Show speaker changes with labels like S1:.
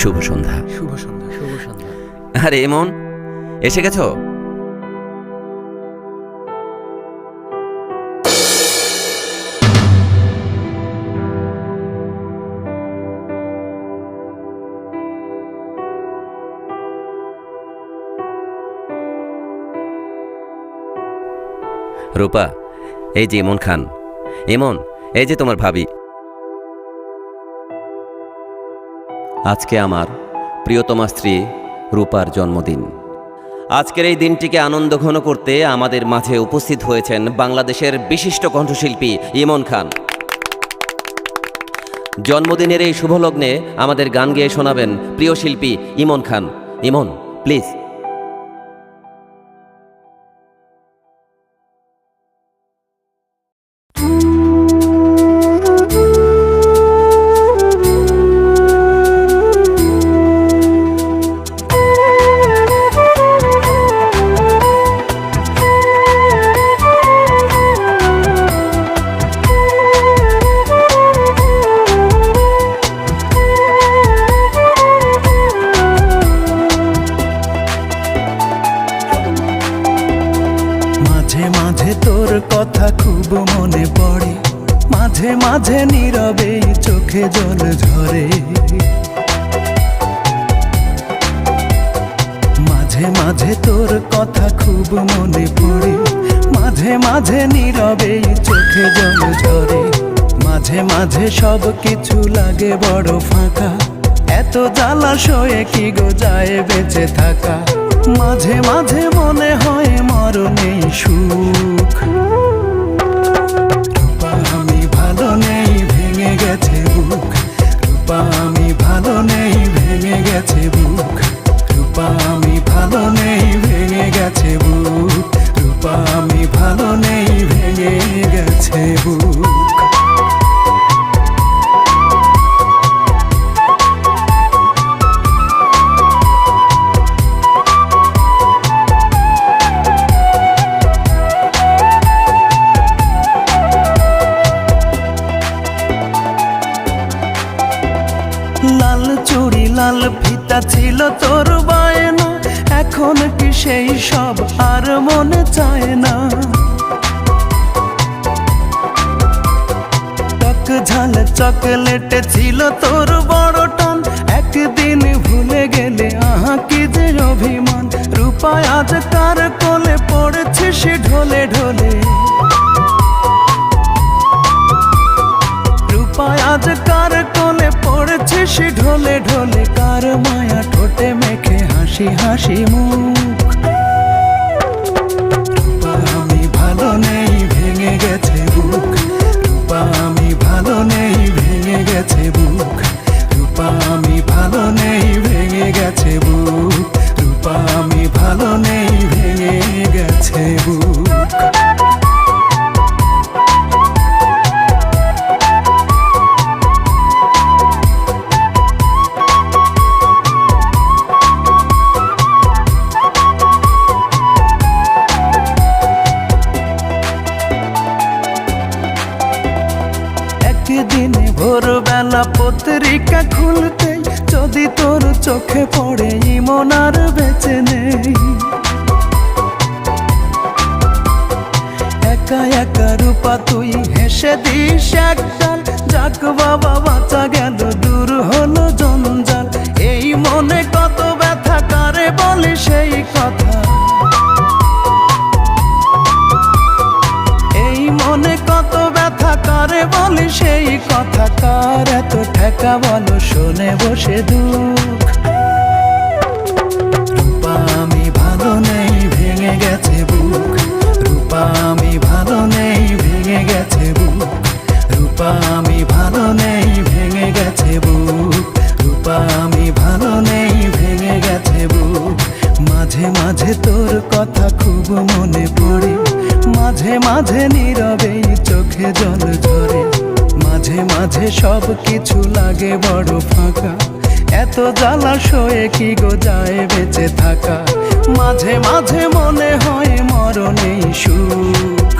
S1: শুভ সন্ধ্যা।
S2: শুভ সন্ধ্যা। শুভ সন্ধ্যা।
S1: আরে ইমন, এসে গেছো? রূপা, এই যে ইমন খান। ইমন, এই যে তোমার ভাবি। আজকে আমার প্রিয়তমা স্ত্রী রূপার জন্মদিন। আজকের এই দিনটিকে আনন্দঘন করতে আমাদের মাঝে উপস্থিত হয়েছেন বাংলাদেশের বিশিষ্ট কণ্ঠশিল্পী ইমন খান। জন্মদিনের এই শুভলগ্নে আমাদের গান গেয়ে শোনাবেন প্রিয় শিল্পী ইমন খান। ইমন, প্লিজ।
S3: মাঝে তোর কথা খুব মনে পড়ে, মাঝে মাঝে নীরবে চোখে জল ঝরে। মাঝে মাঝে তোর কথা খুব মনে পড়ে, মাঝে মাঝে নীরবে চোখে জল ঝরে। মাঝে মাঝে সব কিছু লাগে বড় ফাঁকা, এত জ্বালাশয়ে কি গো যায় বেঁচে থাকা। মাঝে মাঝে মনে হয় মরণেই সুখ। রূপা আমি ভালো নেই, ভেঙে গেছে বুক। রূপা আমি ভালো নেই, ভেঙে গেছে বুক। রূপা আমি ভালো নেই, ভেঙে গেছে বুক। রূপা আমি ভালো নেই, ভেঙে গেছে বুক। লাল চুড়ি লাল ফিতা ছিল তোর বায়না, এখন কি সেই সব আর মনে চায় না। টক ঝাল চকলেট ছিল তোর বড় টান, একদিন ভুলে গেলে আহা কি যে অভিমান। রূপা আজ কার কোলে পড়েছে সে ঢলে ঢলে। রূপা আজ কার কোলে পড়েছে সে ঢলে ঢলে। কার মায়া ঠোঁটে মেখে হাসি হাসি মুখ। রূপা আমি ভালো নেই, ভেঙে গেছে বুক। রূপা আমি ভালো নেই, ভেঙে গেছে বুক। রূপা আমি ভালো নেই, ভেঙে গেছে বুক। রূপা আমি ভালো নেই, ভেঙে গেছে বুক। দিনে ভোরবেলা পত্রিকা খুলতে যদি তোর চোখে পড়ে ইমন আর বেঁচে নেই। একা একা রূপা তুই হেসে দিস একটাল, যাক বাবা বাঁচা গেল, দূর হলো জঞ্জাল। এই মনে কত ব্যথা, কারে বলে সেই কথা। এই মনে কত ব্যথা, কারে বলে সেই কথা। কার এত ঠেকা বলো শোনে বসে দুঃখ। রূপা আমি ভালো নেই, ভেঙে গেছে বুক। রূপা আমি ভালো নেই, ভেঙে গেছে বুক। রূপা আমি ভালো নেই, ভেঙে গেছে বুক। রূপা আমি ভালো নেই, ভেঙে গেছে বুক। মাঝে মাঝে তোর কথা খুব মনে পড়ে, মাঝে মাঝে নীরবে চোখে জল ঝরে। মাঝে মাঝে সব কিছু লাগে বড় ফাঁকা, এত জ্বালাশয়ে কি গো যায় বেঁচে থাকা। মাঝে মাঝে মনে হয় মরণেই সুখ।